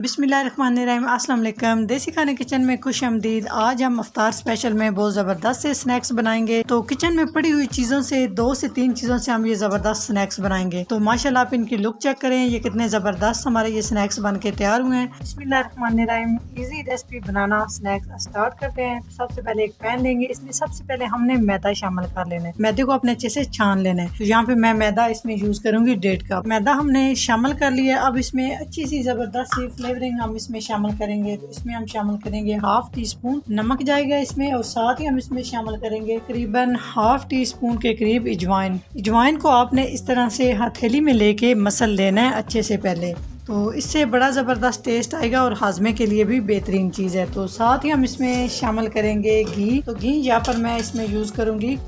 बिस्मिल्लाहिर्रहमानिर्रहीम, अस्सलाम वालेकुम। देसी खाने किचन में खुश आमदीद। आज हम अफ्तार स्पेशल में बहुत ज़बरदस्त से स्नैक्स बनाएंगे। तो किचन में पड़ी हुई चीज़ों से 2 से 3 चीज़ों से हम ये ज़बरदस्त स्नैक्स बनाएंगे। तो माशाल्लाह आप इनकी लुक चेक करें, ये कितने ज़बरदस्त हमारे ये स्नैक्स बन के तैयार हुए हैं। बिस्मिल्लाहिर्रहमानिर्रहीम, इजी रेसिपी बनाना स्नैक्स स्टार्ट करते हैं। तो सबसे पहले एक पैन लेंगे, इसमें सबसे पहले हमने मैदा शामिल कर लेना है। मैदे को अपने अच्छे से छान लेना है। तो यहाँ पे मैं मैदा इसमें यूज करूंगी 1.5 कप मैदा हमने शामिल कर लिया। अब इसमें अच्छी सी जबरदस्त सी फ्लेवरिंग हम इसमें शामिल करेंगे। तो इसमें हम शामिल करेंगे 1/2 टीस्पून नमक जाएगा इसमें, और साथ ही हम इसमें शामिल करेंगे करीबन 1/2 टीस्पून के करीब अजवाइन। अजवाइन को आपने इस तरह से हथेली में लेके मसल लेना है अच्छे से पहले, तो इससे बड़ा ज़बरदस्त टेस्ट आएगा और हाजमे के लिए भी बेहतरीन चीज़ है। तो साथ ही हम इसमें शामिल करेंगे घी। तो घी यहाँ पर मैं इसमें यूज़ करूँगी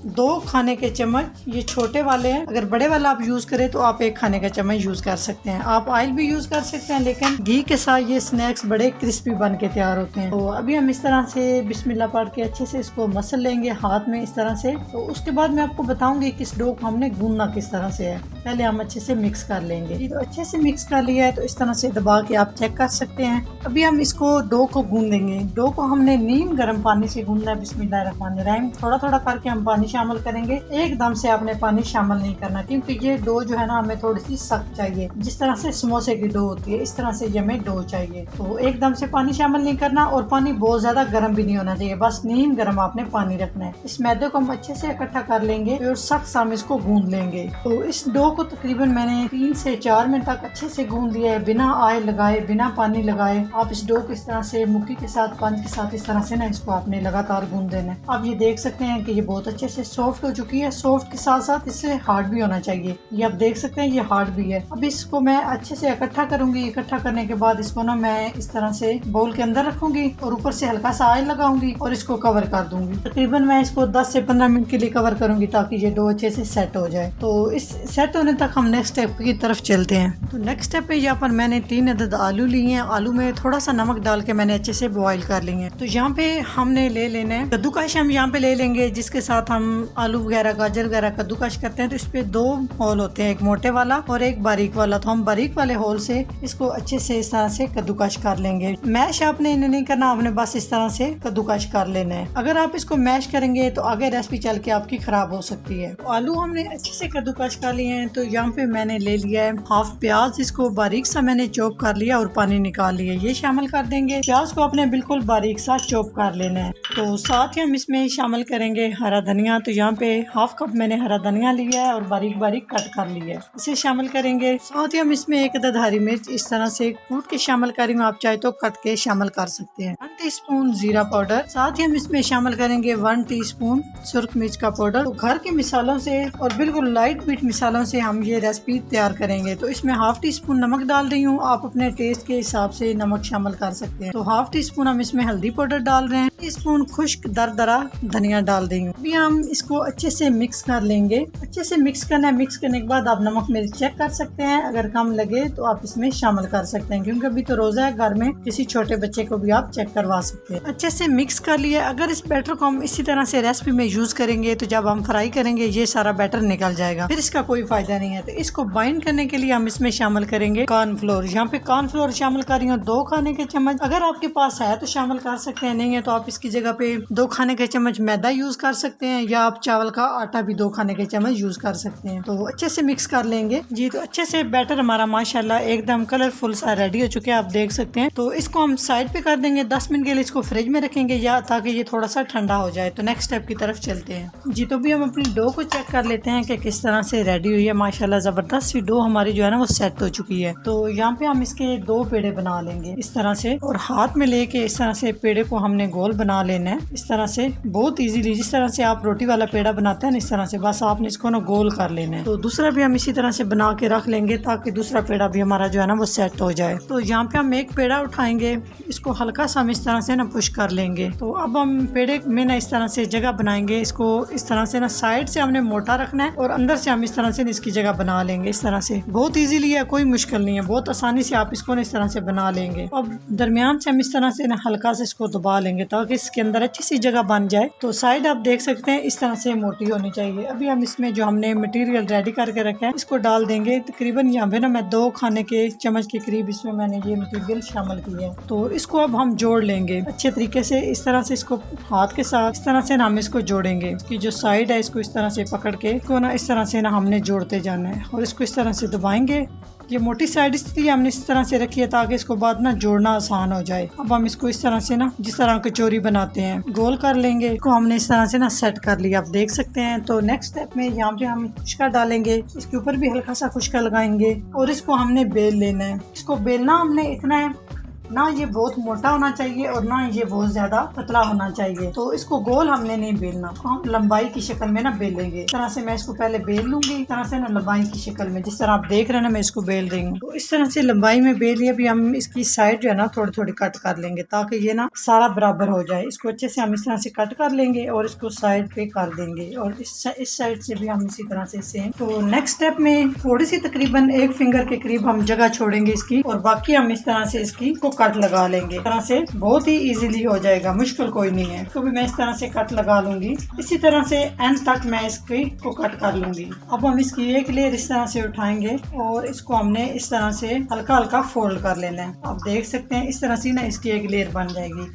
2 खाने के चम्मच। ये छोटे वाले हैं, अगर बड़े वाला आप यूज़ करें तो आप 1 खाने का चम्मच यूज़ कर सकते हैं। आप ऑयल भी यूज़ कर सकते हैं, लेकिन घी के साथ ये स्नैक्स बड़े क्रिस्पी बन के तैयार होते हैं। तो अभी हम इस तरह से बिस्मिल्लाह पढ़ के अच्छे से इसको मसल लेंगे हाथ में इस तरह से। तो उसके बाद मैं आपको बताऊंगी कि इस डो को हमने गूंदना किस तरह से है। पहले हम अच्छे से मिक्स कर लेंगे। तो अच्छे से मिक्स कर लिया है, तो इस तरह से दबा के आप चेक कर सकते हैं। अभी हम इसको डो को गूंदेंगे। डो को हमने नीम गर्म पानी से गूंदना है। बिस्मिल्लाहिर्रहमानिर्रहीम, थोड़ा थोड़ा करके हम पानी शामिल करेंगे। एकदम से आपने पानी शामिल नहीं करना, क्योंकि ये डो जो है ना हमें थोड़ी सी सख्त चाहिए, जिस तरह से समोसे की डो होती है इस तरह से ये हमें डो चाहिए। तो एकदम से पानी शामिल नहीं करना, और पानी बहुत ज्यादा गर्म भी नहीं होना चाहिए, बस नीम गर्म आपने पानी रखना है। इस मैदे को हम अच्छे से इकट्ठा कर लेंगे और सख्त से हम इसको गूंद लेंगे। तो इस डो को तकरीबन मैंने 3 से 4 मिनट तक अच्छे से गूंद लिया है, बिना ऑयल लगाए, बिना पानी लगाए। आप इस डो को इस तरह से मुक्की के साथ, पंच के साथ इस तरह से ना इसको आपने लगातार गूंद देना है। आप ये देख सकते हैं कि ये बहुत अच्छे से सॉफ्ट हो चुकी है। सॉफ्ट के साथ साथ इससे हार्ड भी होना चाहिए। ये आप देख सकते हैं ये हार्ड भी है। अब इसको मैं अच्छे से इकट्ठा करूंगी। इकट्ठा करने के बाद इसको ना मैं इस तरह से बाउल के अंदर रखूंगी और ऊपर से हल्का सा ऑयल लगाऊंगी और इसको कवर कर दूंगी। तकरीबन मैं इसको 10 से 15 मिनट के लिए कवर करूंगी, ताकि ये डो अच्छे से सेट हो जाए। तो इस सेट होने तक हम नेक्स्ट स्टेप की तरफ चलते हैं। तो नेक्स्ट स्टेप पे यहाँ पर मैंने 3 अदद आलू लिए हैं। आलू में थोड़ा सा नमक डाल के मैंने अच्छे से बॉईल कर लिए हैं। तो यहाँ पे हमने ले लेना है कद्दूकश। हम यहाँ पे ले लेंगे, जिसके साथ हम आलू वगैरह, गाजर वगैरह कद्दूकश करते हैं। तो इस पे 2 होल होते हैं, एक मोटे वाला और एक बारीक वाला। तो हम बारीक वाले होल से इसको अच्छे से इस तरह से कद्दूकश कर लेंगे। मैश आपने इन्हें नहीं करना, आपने बस इस तरह से कद्दूकश कर लेना है। अगर आप इसको मैश करेंगे तो आगे रेसिपी चल के आपकी खराब हो सकती है। तो आलू हमने अच्छे से कद्दूकश कर लिए हैं। तो यहाँ पे मैंने ले लिया है 1/2 प्याज, इसको बारीक सा मैंने चॉप कर लिया और पानी निकाल लिया, ये शामिल कर देंगे। प्याज को अपने बिल्कुल बारीक सा चॉप कर लेना है। तो साथ ही हम इसमें शामिल करेंगे हरा धनिया। तो यहाँ पे 1/2 कप मैंने हरा धनिया लिया है और बारीक बारीक कट कर लिया है, इसे शामिल करेंगे। साथ ही हम इसमें 1 अदद हरी मिर्च इस तरह से कूट के शामिल करेंगे, आप चाहे तो कट के शामिल कर सकते हैं। 1 टीस्पून जीरा पाउडर। साथ ही हम इसमें शामिल करेंगे 1 टीस्पून सुर्ख मिर्च का पाउडर। तो घर के मिसालों से और बिल्कुल लाइट वेट मिसालों से हम ये रेसिपी तैयार करेंगे। तो इसमें 1/2 टीस्पून नमक डाल रही हूँ, आप अपने टेस्ट के हिसाब से नमक शामिल कर सकते हैं। तो 1/2 टीस्पून हम इसमें हल्दी पाउडर डाल रहे हैं। टीस्पून खुश्क दरदरा धनिया डाल देंगे। अभी हम इसको अच्छे से मिक्स कर लेंगे। अच्छे से मिक्स करना है। मिक्स करने के बाद आप नमक मिर्च चेक कर सकते हैं, अगर कम लगे तो आप इसमें शामिल कर सकते हैं, क्योंकि अभी तो रोजा है, घर में किसी छोटे बच्चे को भी आप चेक करवा सकते हैं। अच्छे से मिक्स कर लिया। अगर इस बैटर को हम इसी तरह से रेसिपी में यूज करेंगे तो जब हम फ्राई करेंगे ये सारा बैटर निकल जाएगा, फिर इसका कोई फायदा नहीं है। तो इसको बाइंड करने के लिए हम इसमें शामिल करेंगे कॉर्नफ्लोर। यहाँ पे कॉर्नफ्लोर शामिल कर रही हूँ 2 खाने के चम्मच। अगर आपके पास है तो शामिल कर सकते हैं, नहीं है तो आप इसकी जगह पे 2 खाने के चम्मच मैदा यूज कर सकते हैं, या आप चावल का आटा भी 2 खाने के चम्मच यूज कर सकते हैं। तो अच्छे से मिक्स कर लेंगे जी। तो अच्छे से बैटर हमारा माशाल्लाह एकदम कलरफुल सा रेडी हो चुके हैं, आप देख सकते हैं। तो इसको हम साइड पे कर देंगे। 10 मिनट के लिए इसको फ्रिज में रखेंगे, या ताकि ये थोड़ा सा ठंडा हो जाए। तो नेक्स्ट स्टेप की तरफ चलते हैं जी। तो भी हम अपनी डो को चेक कर लेते हैं कि किस तरह से रेडी हुई है। माशाल्लाह जबरदस्त सी डो हमारी जो है ना वो सेट हो चुकी है। तो यहाँ पे हम इसके 2 पेड़े बना लेंगे इस तरह से, और हाथ में लेके इस तरह से पेड़े को हमने गोल बना लेना है इस तरह से, बहुत इजीली। जिस तरह से आप रोटी वाला पेड़ा बनाते हैं ना, इस तरह से बस आपने इसको ना गोल कर लेना है। तो दूसरा भी हम इसी तरह से बना के रख लेंगे, ताकि दूसरा पेड़ा भी हमारा जो है ना वो सेट हो जाए। तो यहाँ पे हम एक पेड़ा उठाएंगे, इसको हल्का सा हम इस तरह से ना पुश कर लेंगे। तो अब हम पेड़े में ना इस तरह से जगह बनाएंगे। इसको इस तरह से ना साइड से हमने मोटा रखना है और अंदर से हम इस तरह से इसकी जगह बना लेंगे इस तरह से। बहुत इजीली है, कोई मुश्किल नहीं है, बहुत आसानी से आप इसको इस तरह से बना लेंगे। अब दरमियान से हम इस तरह से ना हल्का से इसको दबा लेंगे, ताकि इसके अंदर अच्छी सी जगह बन जाए। तो साइड आप देख सकते हैं इस तरह से मोटी होनी चाहिए। अभी हम इसमें जो हमने मटेरियल रेडी करके रखा है इसको डाल देंगे। तकरीबन यहाँ पे ना मैं 2 खाने के चम्मच के करीब इसमें मैंने ये मटेरियल शामिल किया है। तो इसको अब हम जोड़ लेंगे अच्छे तरीके से। इस तरह से इसको हाथ के साथ इस तरह से ना हम इसको जोड़ेंगे। इसकी जो साइड है इसको इस तरह से पकड़ के इसको ना इस तरह से ना हमने जोड़ते जाना है और इसको इस तरह से दबाएंगे। ये मोटी साइड इसलिए हमने इस तरह से रखी है ताकि इसको बाद ना जोड़ना आसान हो जाए। अब हम इसको इस तरह से ना जिस तरह कचौरी बनाते हैं गोल कर लेंगे। इसको हमने इस तरह से ना सेट कर लिया, आप देख सकते हैं। तो नेक्स्ट स्टेप में यहाँ पे हम खुशका डालेंगे, इसके ऊपर भी हल्का सा खुशका लगाएंगे और इसको हमने बेल लेना है। इसको बेलना हमने इतना है ना ये बहुत मोटा होना चाहिए और ना ये बहुत ज्यादा पतला होना चाहिए। तो इसको गोल हमने नहीं बेलना, तो हम लंबाई की शक्ल में ना बेलेंगे। इस तरह से मैं इसको पहले बेल लूंगी, इस तरह से ना लंबाई की शक्ल में, जिस तरह आप देख रहे हैं ना मैं इसको बेल रही हूँ। तो इस तरह से लंबाई में बेल लिया। अभी हम इसकी साइड जो है ना थोड़ी थोड़ी कट कर लेंगे ताकि ये ना सारा बराबर हो जाए। इसको अच्छे से हम इस तरह से कट कर लेंगे और इसको साइड पे कर देंगे और इस साइड से भी हम इसी तरह से सेम। तो नेक्स्ट स्टेप में थोड़ी सी तकरीबन 1 फिंगर के करीब हम जगह छोड़ेंगे इसकी और बाकी हम इस तरह से इसकी को कट लगा लेंगे। इस तरह से बहुत ही इजीली हो जाएगा, मुश्किल कोई नहीं है। इसको भी मैं इस तरह से कट लगा लूंगी। इसी तरह से एंड तक मैं इसकी को कट कर लूंगी। अब हम इसकी एक लेयर इस तरह से उठाएंगे और इसको हमने इस तरह से हल्का हल्का फोल्ड कर लेना है। आप देख सकते हैं इस तरह से ना इसकी एक लेयर बन जाएगी।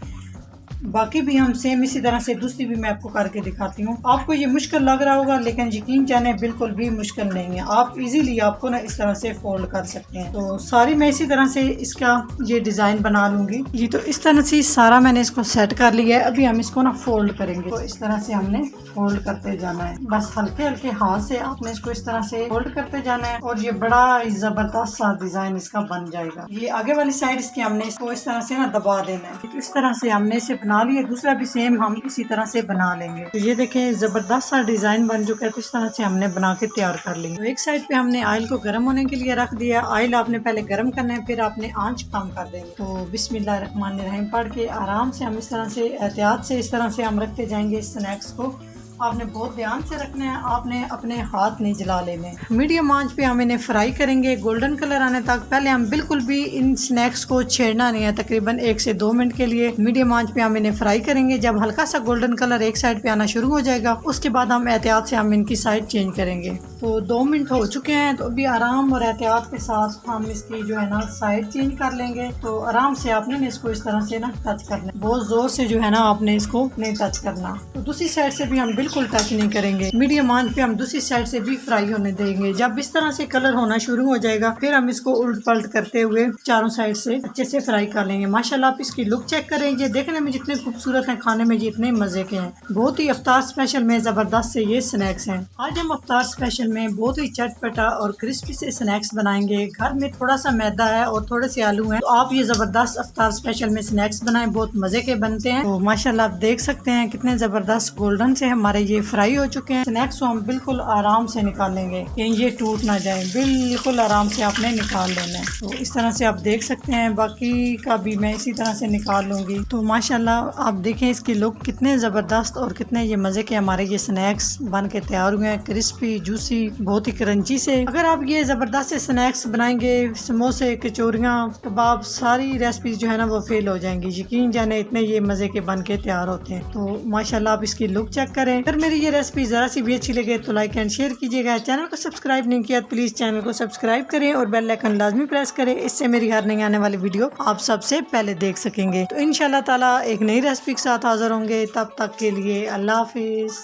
बाकी भी हम सेम इसी तरह से दूसरी भी मैं आपको करके दिखाती हूँ। आपको ये मुश्किल लग रहा होगा लेकिन यकीन जाने बिल्कुल भी मुश्किल नहीं है। आप इजीली आपको ना इस तरह से फोल्ड कर सकते हैं। तो सारी मैं इसी तरह से इसका ये डिजाइन बना लूंगी। ये तो इस तरह से सारा मैंने इसको सेट कर लिया है। अभी हम इसको ना फोल्ड करेंगे। तो इस तरह से हमने फोल्ड करते जाना है, बस हल्के हल्के हाथ से आपने इसको इस तरह से फोल्ड करते जाना है और ये बड़ा जबरदस्त सा डिजाइन इसका बन जाएगा। ये आगे वाली साइड इसकी हमने इसको इस तरह से ना दबा देना है। इस तरह से हमने इसे बना लिया। दूसरा भी सेम हम इसी तरह से बना लेंगे। तो ये देखें जबरदस्त सा डिजाइन बन चुका है। तो इस तरह से हमने बना के तैयार कर लेंगे। तो एक साइड पे हमने ऑयल को गर्म होने के लिए रख दिया। ऑयल आपने पहले गर्म करना है, फिर आपने आंच कम कर देंगे। तो बिस्मिल्लाहिर्रहमानिर्रहीम पढ़ के आराम से हम इस तरह से एहतियात से इस तरह से हम रखते जाएंगे। इस स्नैक्स को आपने बहुत ध्यान से रखना है, आपने अपने हाथ नहीं जला लेने। मीडियम आंच पे हम इन्हें फ्राई करेंगे गोल्डन कलर आने तक। पहले हम बिल्कुल भी इन स्नैक्स को छेड़ना नहीं है। तकरीबन 1 से 2 मिनट के लिए मीडियम आंच पे हम इन्हें फ्राई करेंगे। जब हल्का सा गोल्डन कलर एक साइड पे आना शुरू हो जाएगा उसके बाद हम एहतियात से हम इनकी साइड चेंज करेंगे। तो 2 मिनट हो चुके हैं। तो अभी आराम और एहतियात के साथ हम इसकी जो है ना साइड चेंज कर लेंगे। तो आराम से आपने इसको इस तरह से ना टच करना है, बहुत जोर से जो है ना आपने इसको नहीं टच करना। तो दूसरी साइड से भी हम बिल्कुल टच नहीं करेंगे। मीडियम आंच पे हम दूसरी साइड से भी फ्राई होने देंगे। जब इस तरह से कलर होना शुरू हो जाएगा फिर हम इसको उल्ट पलट करते हुए चारों साइड से अच्छे से फ्राई कर लेंगे। माशाल्लाह आप इसकी लुक चेक करें, ये देखने में जितने खूबसूरत हैं खाने में ये इतने मजे के हैं। बहुत ही अफ्तार स्पेशल में जबरदस्त से ये स्नैक्स हैं। आज हम अफ्तार स्पेशल में बहुत ही चटपटा और क्रिस्पी से स्नैक्स बनाएंगे। घर में थोड़ा सा मैदा है और थोड़े से आलू हैं, तो आप ये जबरदस्त अफ्तार स्पेशल में स्नैक्स बनाएं, बहुत मजे के बनते हैं। तो माशाल्लाह आप देख सकते हैं कितने जबरदस्त गोल्डन से हमारे ये फ्राई हो चुके हैं। स्नैक्स को हम बिल्कुल आराम से निकालेंगे, कहीं ये टूट ना जाए। बिल्कुल आराम से आपने निकाल लेना है। तो इस तरह से आप देख सकते हैं। बाकी का भी मैं इसी तरह से निकाल लूंगी। तो माशाल्लाह आप देखें इसकी लुक कितने जबरदस्त और कितने ये मजे के हमारे ये स्नैक्स बन के तैयार हुए हैं। क्रिस्पी जूसी बहुत ही क्रंची से। अगर आप ये जबरदस्त से स्नैक्स बनाएंगे, समोसे कचौरियाँ कबाब सारी रेसिपीज जो है ना वो फेल हो जाएंगी। यकीन जाने इतने ये मजे के बन के तैयार होते हैं। तो माशाल्लाह आप इसकी लुक चेक करें। अगर मेरी ये रेसिपी जरा सी भी अच्छी लगे तो लाइक एंड शेयर कीजिएगा। चैनल को सब्सक्राइब नहीं किया तो प्लीज चैनल को सब्सक्राइब करें और बेल आइकन लाजमी प्रेस करें। इससे मेरी हर नई आने वाली वीडियो आप सबसे पहले देख सकेंगे। तो इंशाल्लाह ताला एक नई रेसिपी के साथ हाजिर होंगे। तब तक के लिए अल्लाह हाफिज।